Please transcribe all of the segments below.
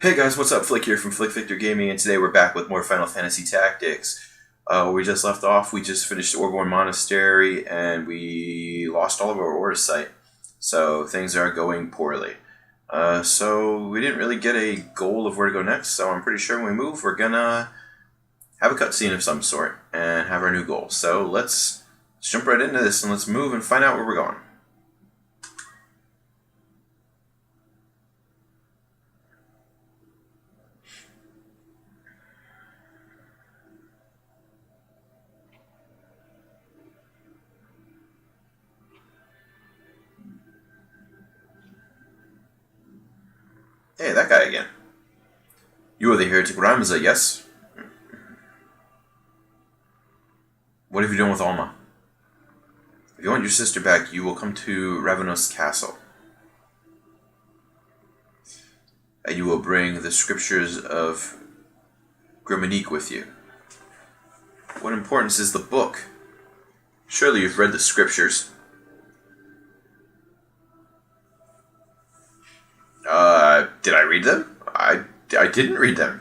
Hey guys, what's up? Flick here from Flick Victor Gaming, and today we're back with more Final Fantasy Tactics. We just left off, we just finished Orgorn Monastery, and we lost all of our ore site. So things are going poorly. So we didn't really get a goal of where to go next, so I'm pretty sure when we move, we're gonna have a cutscene of some sort, and have our new goal. So let's jump right into this, and let's move and find out where we're going. Hey, that guy again. You are the heretic Ramza, yes? What have you done with Alma? If you want your sister back, you will come to Ravenous Castle. And you will bring the scriptures of Griminique with you. What importance is the book? Surely you've read the scriptures. Did I read them? I didn't read them.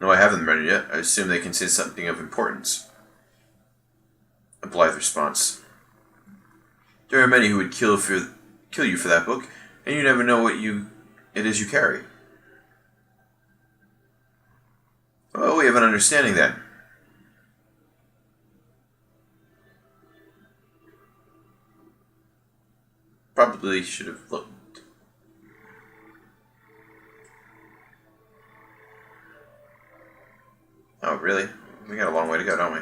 No, I haven't read it yet. I assume they contain something of importance. A blithe response. There are many who would kill you for that book, and you never know what it is you carry. Well, we have an understanding then. Probably should have looked. Oh, really? We got a long way to go, don't we?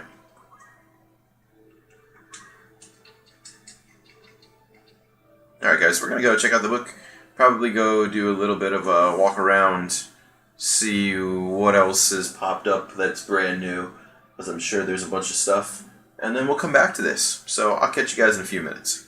Alright guys, we're going to go check out the book. Probably go do a little bit of a walk around, see what else has popped up that's brand new, because I'm sure there's a bunch of stuff. And then we'll come back to this. So I'll catch you guys in a few minutes.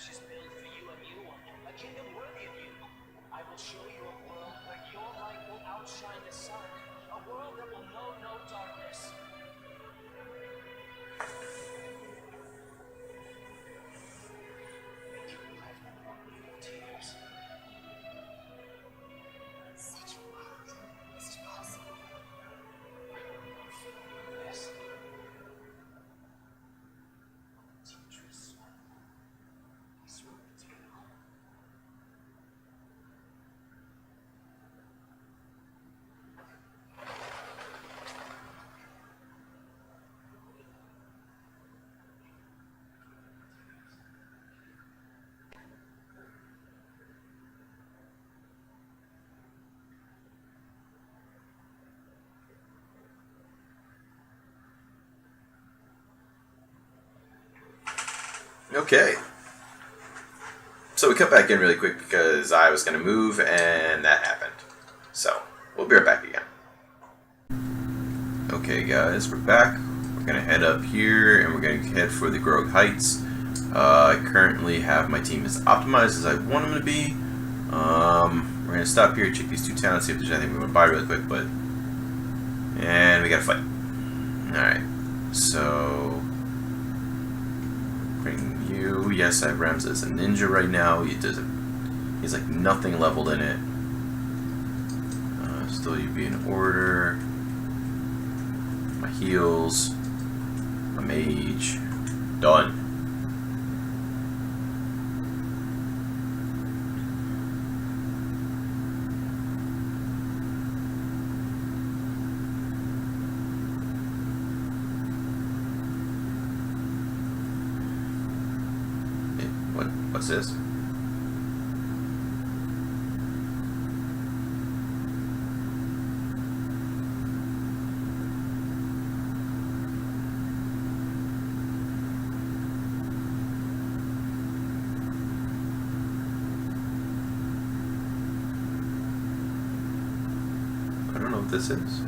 precious build for you a new one, a kingdom worthy of you. I will show you a world where your light will outshine the sun, a world that will know no darkness. You will have no more tears. Such a world is possible. Yes. Teachers. I swear to you. Okay. So we cut back in really quick because I was going to move and that happened. So we'll be right back again. Okay guys, we're back. We're going to head up here and we're going to head for the Grog Heights. I currently have my team as optimized as I want them to be. We're going to stop here, check these two towns, see if there's anything we want to buy really quick, but... And we got to fight. Alright, so... Bring you. Yes, I have Rams as a ninja right now. He's like nothing leveled in it. Still, you be in order. My heals. My mage. Done. What's this? I don't know what this is.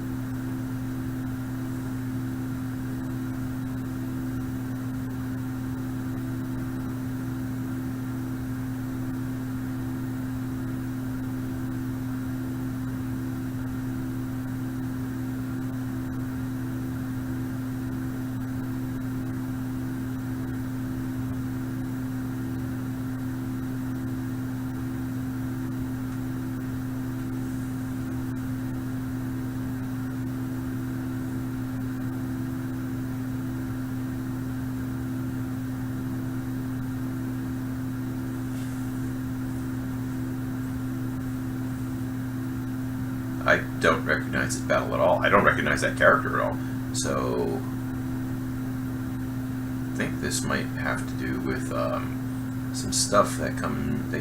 I don't recognize this battle at all. I don't recognize that character at all. So I think this might have to do with some stuff that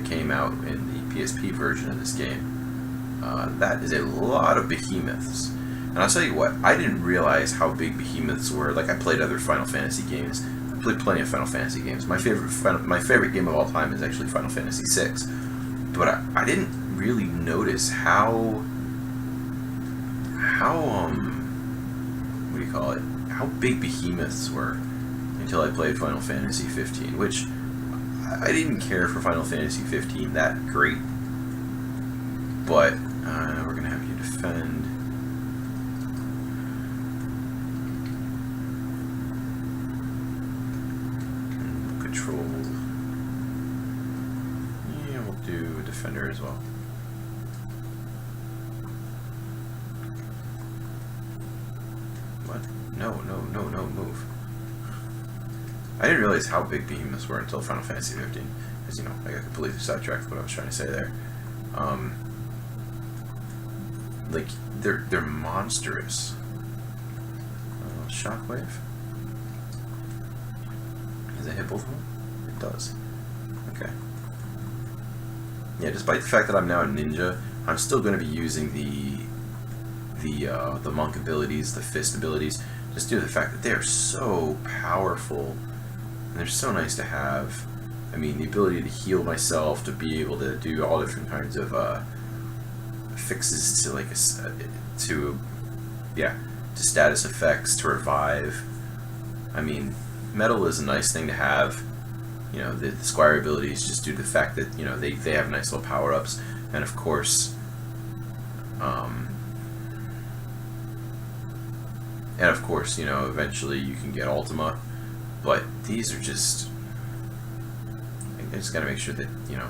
came out in the PSP version of this game. That is a lot of behemoths. And I'll tell you what, I didn't realize how big behemoths were. Like, I played other Final Fantasy games. I played plenty of Final Fantasy games. My favorite game of all time is actually Final Fantasy VI. But I didn't really notice how what do you call it? How big behemoths were until I played Final Fantasy 15, which I didn't care for Final Fantasy 15 that great. But we're gonna have you defend. Control. Yeah, we'll do defender as well. No, move. I didn't realize how big behemoths were until Final Fantasy 15. Because, you know, I got completely sidetracked what I was trying to say there. Like, they're monstrous. Shockwave? Does it hit both of them? It does. Okay. Yeah, despite the fact that I'm now a ninja, I'm still going to be using the monk abilities, the fist abilities, just due to the fact that they are so powerful and they're so nice to have. I mean, the ability to heal myself, to be able to do all different kinds of fixes to like to status effects, to revive. I mean, metal is a nice thing to have, you know, the Squire ability is just due to the fact that, you know, they have nice little power ups, and of course, you know, eventually you can get Ultima, but these are just, I just gotta make sure that, you know,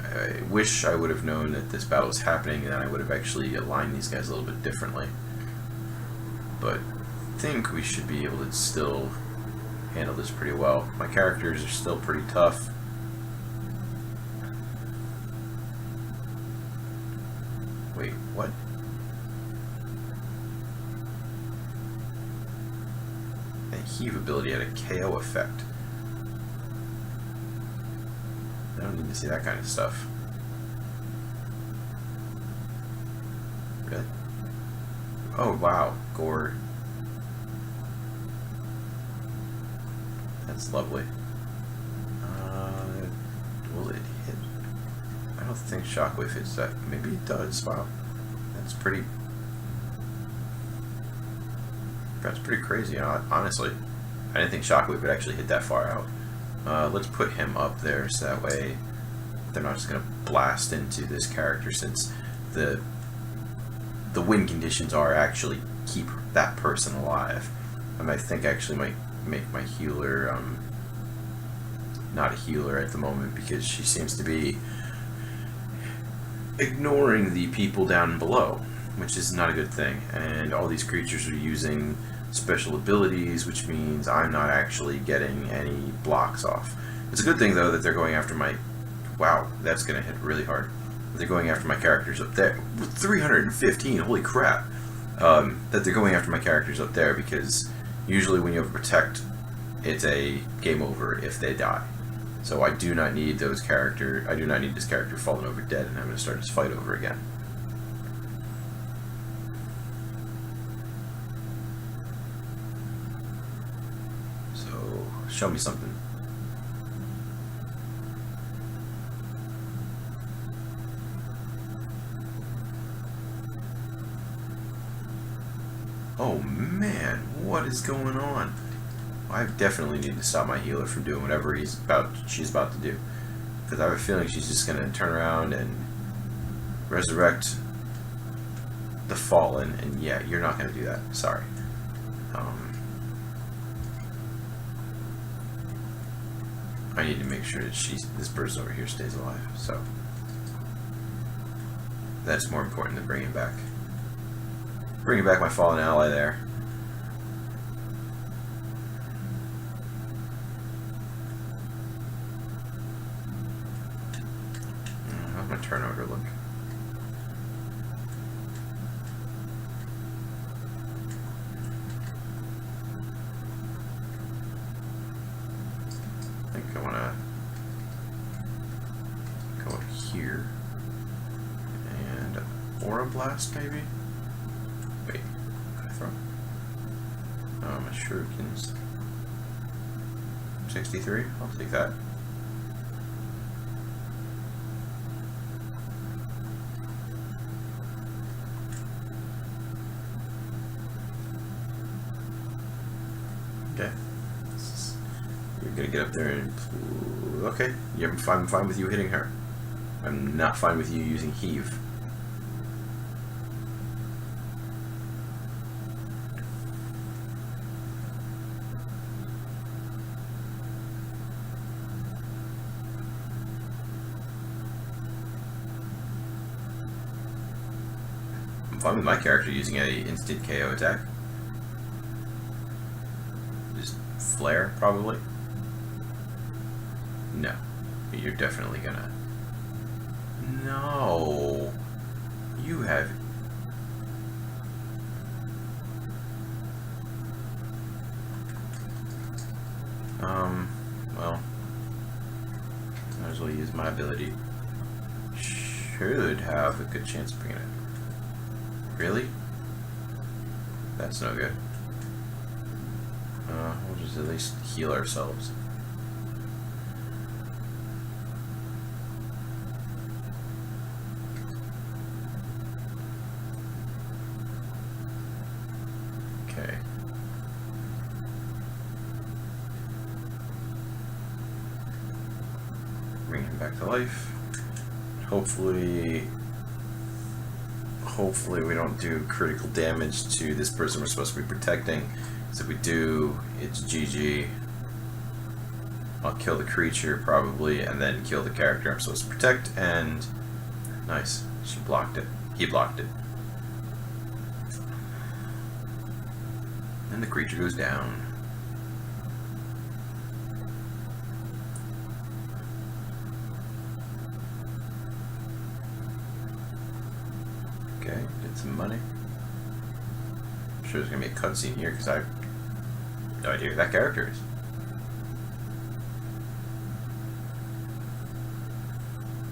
I wish I would have known that this battle was happening, and then I would have actually aligned these guys a little bit differently. But I think we should be able to still handle this pretty well. My characters are still pretty tough. Wait, what? The heave ability had a KO effect. I don't need to see that kind of stuff. Really? Oh wow, gore. That's lovely. Will it hit? I don't think Shockwave hits that. Maybe it does. Wow. That's pretty crazy, honestly. I didn't think Shockwave would actually hit that far out. Let's put him up there so that way they're not just going to blast into this character, since the win conditions are actually keep that person alive. And I think actually might make my healer not a healer at the moment, because she seems to be ignoring the people down below, which is not a good thing. And all these creatures are using special abilities, which means I'm not actually getting any blocks off. It's a good thing though that they're going after my, wow, that's gonna hit really hard. They're going after my characters up there. 315, holy crap. That they're going after my characters up there, because usually when you have a protect, it's a game over if they die. So I do not need this character falling over dead and having to start this fight over again. So show me something. Oh man, what is going on? I definitely need to stop my healer from doing whatever she's about to do, because I have a feeling she's just going to turn around and resurrect the fallen, and yeah, you're not going to do that. Sorry. I need to make sure that this person over here stays alive, so that's more important than bringing back my fallen ally there. How's my turn order look? I think I want to go up here and Aura Blast maybe? Wait, can I throw? My shurikens. 63? I'll take that. Okay. You're gonna get up there and... Okay, yeah, I'm fine with you hitting her. I'm not fine with you using heave. I'm fine with my character using a instant KO attack. Just flare, probably. No. You're definitely gonna... No. You have... Well... Might as well use my ability. Should have a good chance of bringing it. Really? That's no good. We'll just at least heal ourselves. Okay. Bring him back to life. Hopefully we don't do critical damage to this person we're supposed to be protecting. So if we do, it's GG. I'll kill the creature probably, and then kill the character I'm supposed to protect, and nice. She blocked it. He blocked it. And the creature goes down. Okay, get some money. I'm sure there's gonna be a cutscene here because I have no idea who that character is.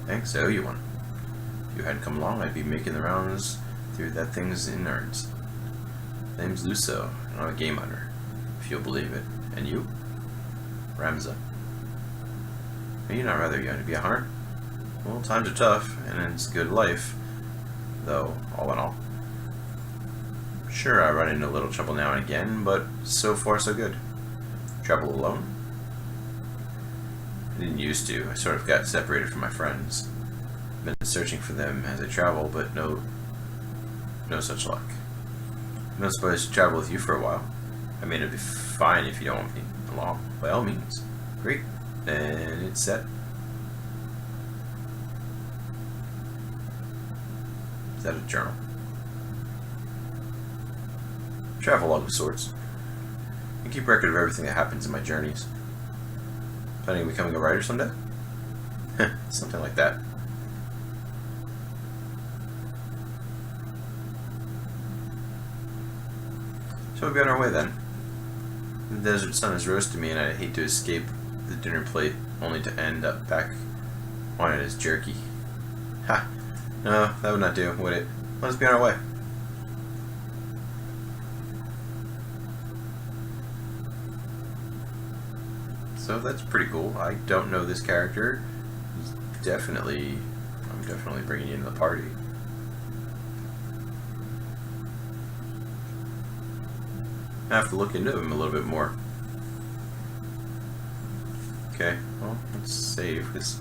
Thanks, I owe you one. If you hadn't come along, I'd be making the rounds through that thing's innards. Name's Luso, and I'm a game hunter, if you'll believe it. And you? Ramza. Are you not rather young to be a hunter? Well, times are tough, and it's a good life, though, all in all. Sure, I run into a little trouble now and again, but so far so good. Travel alone? I didn't used to. I sort of got separated from my friends. Been searching for them as I travel, but no such luck. I'm not supposed to travel with you for a while. I mean, it'd be fine if you don't want me along. By all means. Great. And it's set. Is that a journal? Travel log of sorts. I keep record of everything that happens in my journeys. Planning on becoming a writer someday? Something like that. So we'll be on our way then. The desert sun has roasted me and I'd hate to escape the dinner plate only to end up back on it as jerky. Ha! No, that would not do, would it? Let us be on our way. So that's pretty cool. I don't know this character. I'm definitely bringing you into the party. I have to look into him a little bit more. Okay, well, let's save because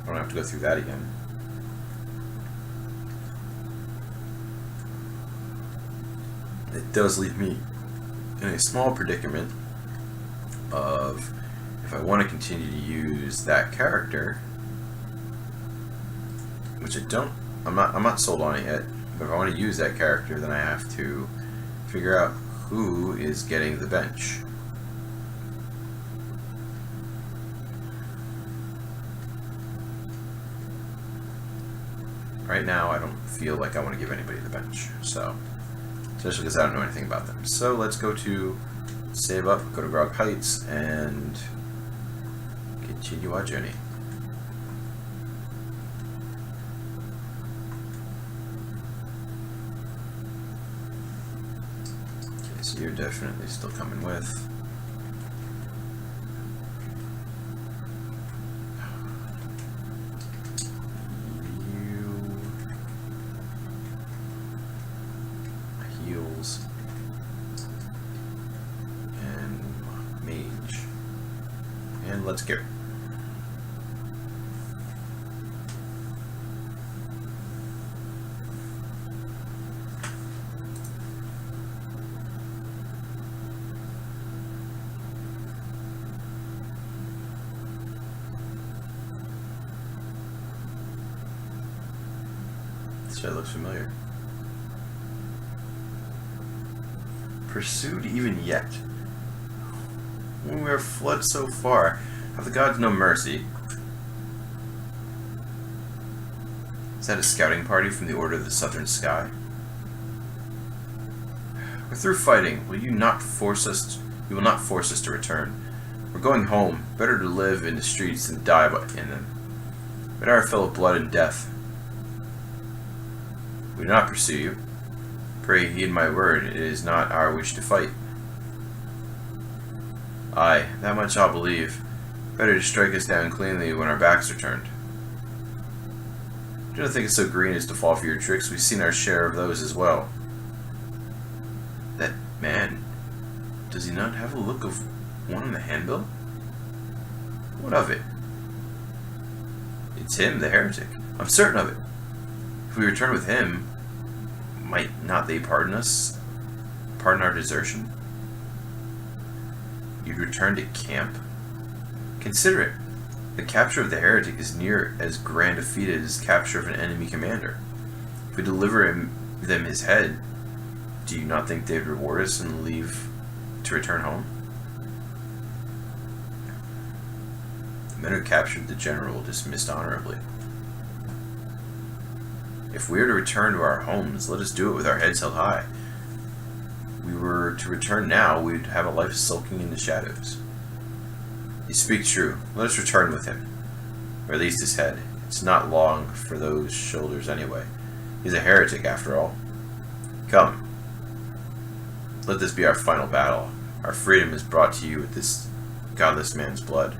I don't have to go through that again. It does leave me in a small predicament of if I want to continue to use that character, which I'm not sold on it yet, but if I want to use that character, then I have to figure out who is getting the bench. Right now, I don't feel like I want to give anybody the bench, so especially because I don't know anything about them. So let's go to save up, go to Grog Heights, and continue our journey. Okay, so you're definitely still coming with. Heals and mage, and let's go. This guy looks familiar. Pursued even yet. When we are fled so far, have the gods no mercy? Is that a scouting party from the Order of the Southern Sky? We're through fighting. Will you not force us? You will not force us to return. We're going home. Better to live in the streets than die in them. But our fill of blood and death. We do not pursue you. Pray heed my word, it is not our wish to fight. Aye, that much I'll believe. Better to strike us down cleanly when our backs are turned. Do not think it's so green as to fall for your tricks. We've seen our share of those as well. That man, does he not have a look of one on the handbill? What of it? It's him, the heretic. I'm certain of it. If we return with him, might not they pardon us? Pardon our desertion? You'd return to camp? Consider it. The capture of the heretic is near as grand a feat as capture of an enemy commander. If we deliver them his head, do you not think they'd reward us and leave to return home? The men who captured the general dismissed honorably. If we are to return to our homes, let us do it with our heads held high. If we were to return now, we'd have a life sulking in the shadows. You speak true. Let us return with him. Or at least his head. It's not long for those shoulders anyway. He's a heretic after all. Come. Let this be our final battle. Our freedom is brought to you with this godless man's blood.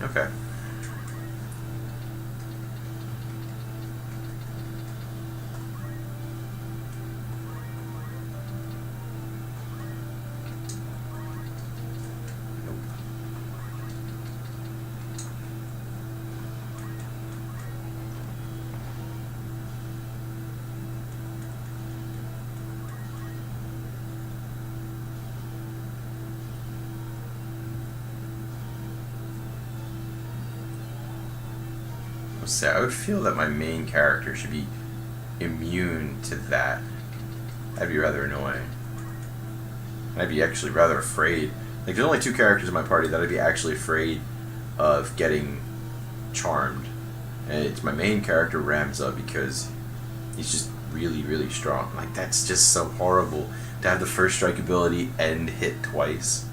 Okay. So I would feel that my main character should be immune to that. That'd be rather annoying. I'd be actually rather afraid. Like, there's only 2 characters in my party that I'd be actually afraid of getting charmed. And it's my main character, Ramza, because he's just really, really strong. Like, that's just so horrible to have the first strike ability and hit twice.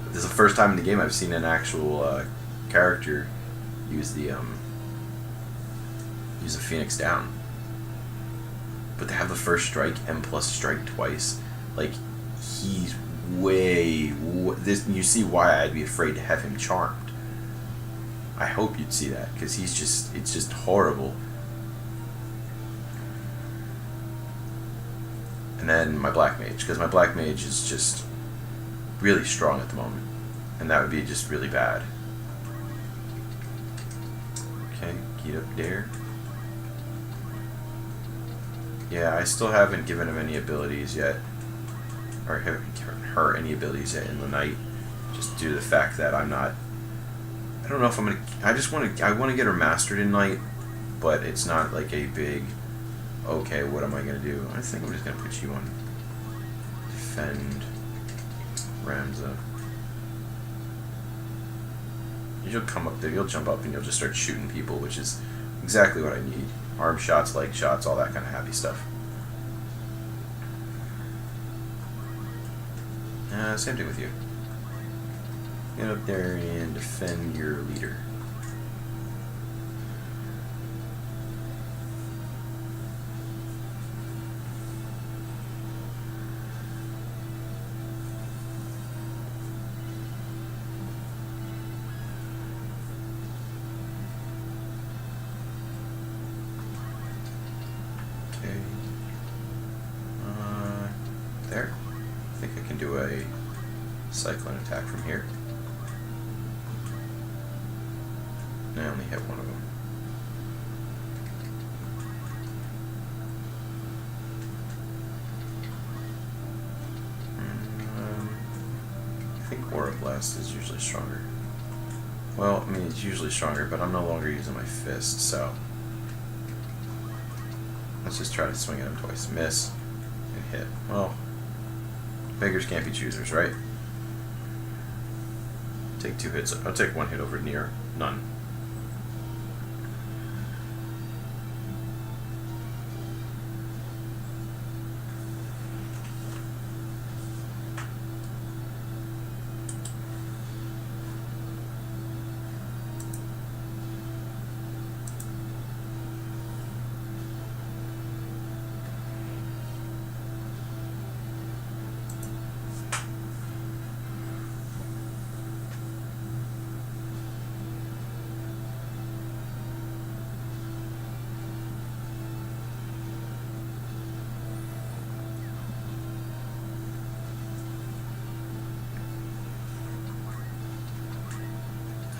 This is the first time in the game I've seen an actual character use the Phoenix down. But to have the first strike and plus strike twice, like, he's this. You see why I'd be afraid to have him charmed. I hope you'd see that, because it's just horrible. And then my black mage, because my black mage is just really strong at the moment, and that would be just really bad. Okay, get up there. Yeah, I still haven't given him any abilities yet, or haven't given her any abilities yet in the night, just due to the fact that I'm not. I don't know if I'm gonna. I want to get her mastered in night, but it's not like a big. Okay, what am I gonna do? I think I'm just gonna put you on defend Ramza. You'll come up there. You'll jump up and you'll just start shooting people, which is exactly what I need. Arm shots, leg shots, all that kind of happy stuff. Same thing with you. Get up there and defend your leader. There. I think I can do a cyclone attack from here. I only hit one of them. I think Aura Blast is usually stronger. Well, I mean, it's usually stronger, but I'm no longer using my fist, so let's just try to swing at him twice. Miss and hit. Well, beggars can't be choosers, right? Take 2 hits. I'll take 1 hit over near none.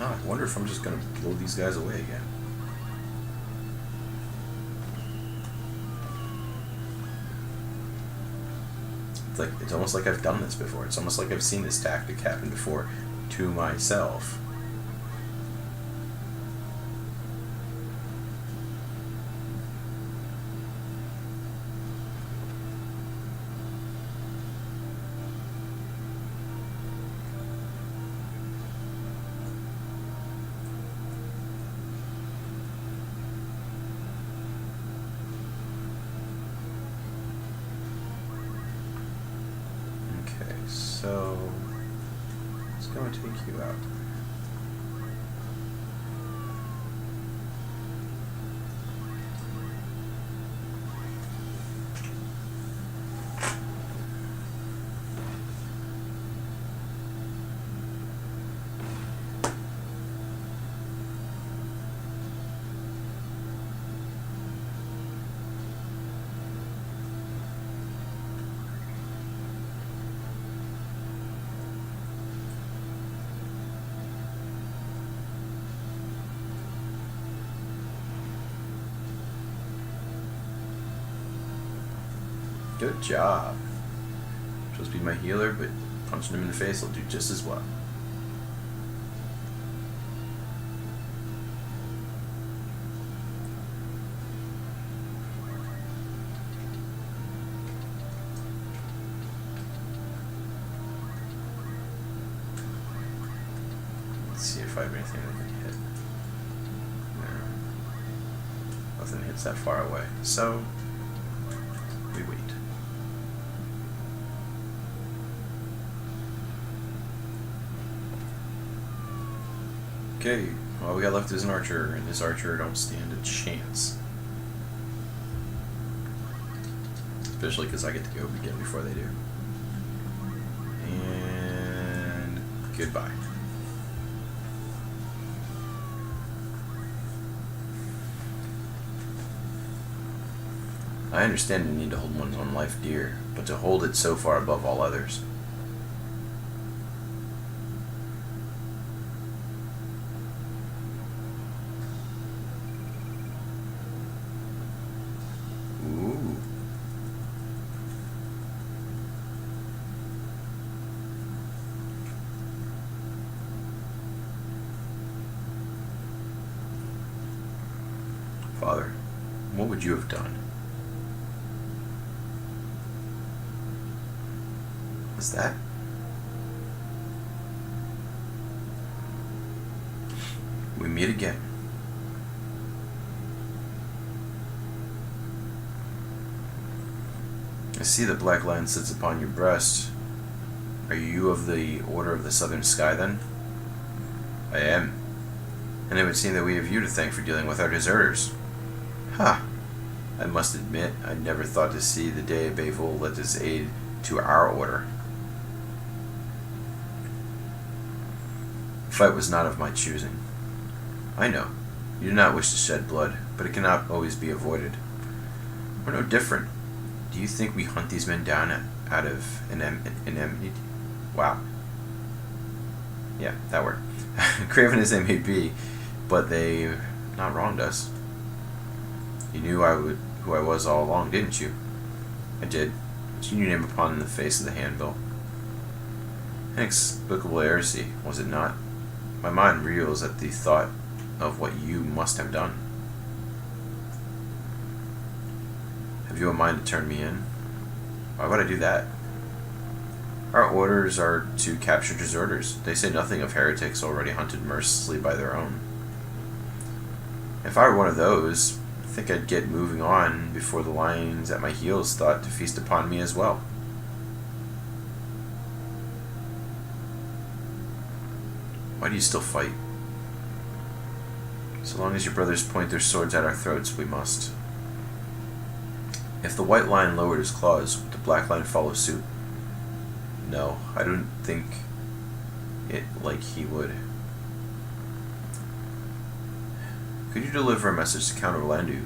I wonder if I'm just gonna blow these guys away again. It's almost like I've done this before. It's almost like I've seen this tactic happen before to myself. So, let's go and take you out. Good job. Supposed to be my healer, but punching him in the face will do just as well. Let's see if I have anything that can hit. No. Nothing hits that far away. So, we wait. Okay, all we got left is an archer, and this archer don't stand a chance. Especially because I get to go begin before they do. And goodbye. I understand the need to hold one's own life dear, but to hold it so far above all others. Ooh. Father, what would you have done? What's that? We meet again. I see the black line sits upon your breast. Are you of the Order of the Southern Sky, then? I am. And it would seem that we have you to thank for dealing with our deserters. Ha! I must admit, I never thought to see the day Bayvul lent his aid to our order. The fight was not of my choosing. I know. You do not wish to shed blood, but it cannot always be avoided. We're no different. Do you think we hunt these men down out of enmity? Wow. Yeah, that word. Craven as they may be, but they not wronged us. You knew who I was all along, didn't you? I did. I've seen your name upon the face of the handbill. Inexplicable heresy, was it not? My mind reels at the thought of what you must have done. Have you a mind to turn me in? Why would I do that? Our orders are to capture deserters. They say nothing of heretics already hunted mercilessly by their own. If I were one of those, I think I'd get moving on before the lions at my heels thought to feast upon me as well. Why do you still fight? So long as your brothers point their swords at our throats, we must. If the white lion lowered his claws, would the black lion follow suit? No, I don't think it like he would. Could you deliver a message to Count Orlandu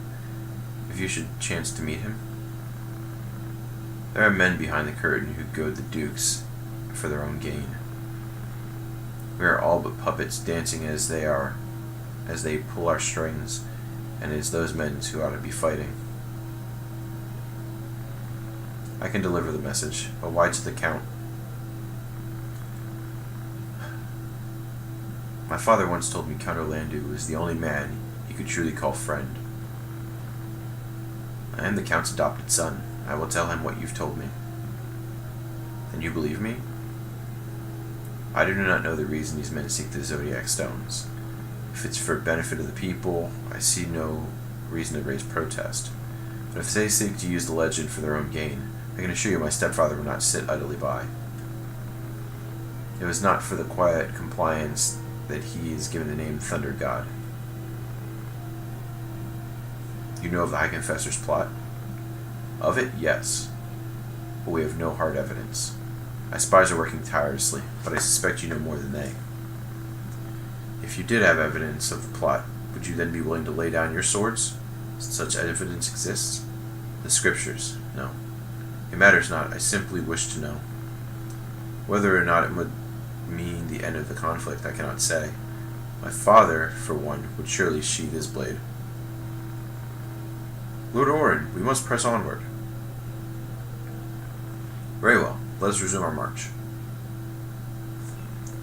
if you should chance to meet him? There are men behind the curtain who goad the dukes for their own gain. We are all but puppets dancing as they pull our strings, and it is those men who ought to be fighting. I can deliver the message, but why to the Count? My father once told me Count Orlandu was the only man he could truly call friend. I am the Count's adopted son. I will tell him what you've told me. Then you believe me? I do not know the reason these men seek the Zodiac Stones. If it's for benefit of the people, I see no reason to raise protest. But if they seek to use the legend for their own gain, I can assure you my stepfather will not sit idly by. It was not for the quiet compliance that he is given the name Thunder God. You know of the High Confessor's plot? Of it, yes. But we have no hard evidence. My spies are working tirelessly, but I suspect you know more than they. If you did have evidence of the plot, would you then be willing to lay down your swords? Such evidence exists? The scriptures, no. It matters not, I simply wish to know. Whether or not it would mean the end of the conflict, I cannot say. My father, for one, would surely sheathe his blade. Lord Orin, we must press onward. Very well, let us resume our march.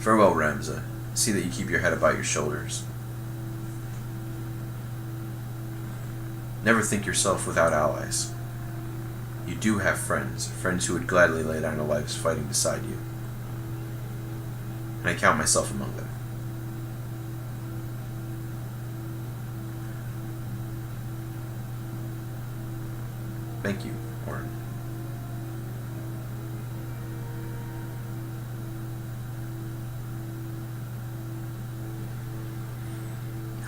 Farewell, Ramza. See that you keep your head about your shoulders. Never think yourself without allies. You do have friends who would gladly lay down their lives fighting beside you. And I count myself among them. Thank you, Orin.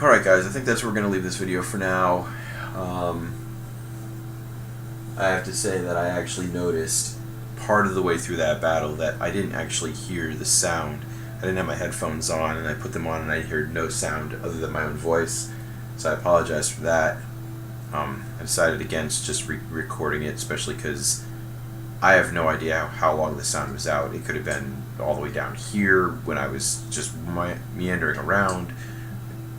Alright guys, I think that's where we're going to leave this video for now. I have to say that I actually noticed part of the way through that battle that I didn't actually hear the sound. I didn't have my headphones on, and I put them on and I heard no sound other than my own voice. So I apologize for that. I decided against just recording it, especially because I have no idea how long the sound was out. It could have been all the way down here when I was just meandering around.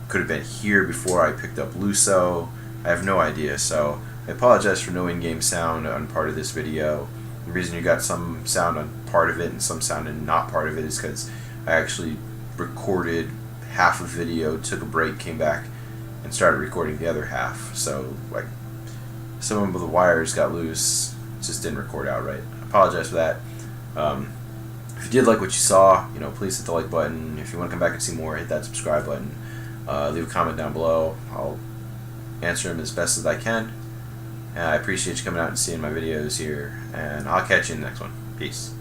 Could have been here before I picked up Luso. I have no idea, so I apologize for no in-game sound on part of this video. The reason you got some sound on part of it and some sound on not part of it is because I actually recorded half a video, took a break, came back, and started recording the other half. So, like, some of the wires got loose, just didn't record out right. I apologize for that. If you did like what you saw, please hit the like button. If you want to come back and see more, hit that subscribe button. Leave a comment down below. I'll answer them as best as I can. I appreciate you coming out and seeing my videos here, and I'll catch you in the next one. Peace.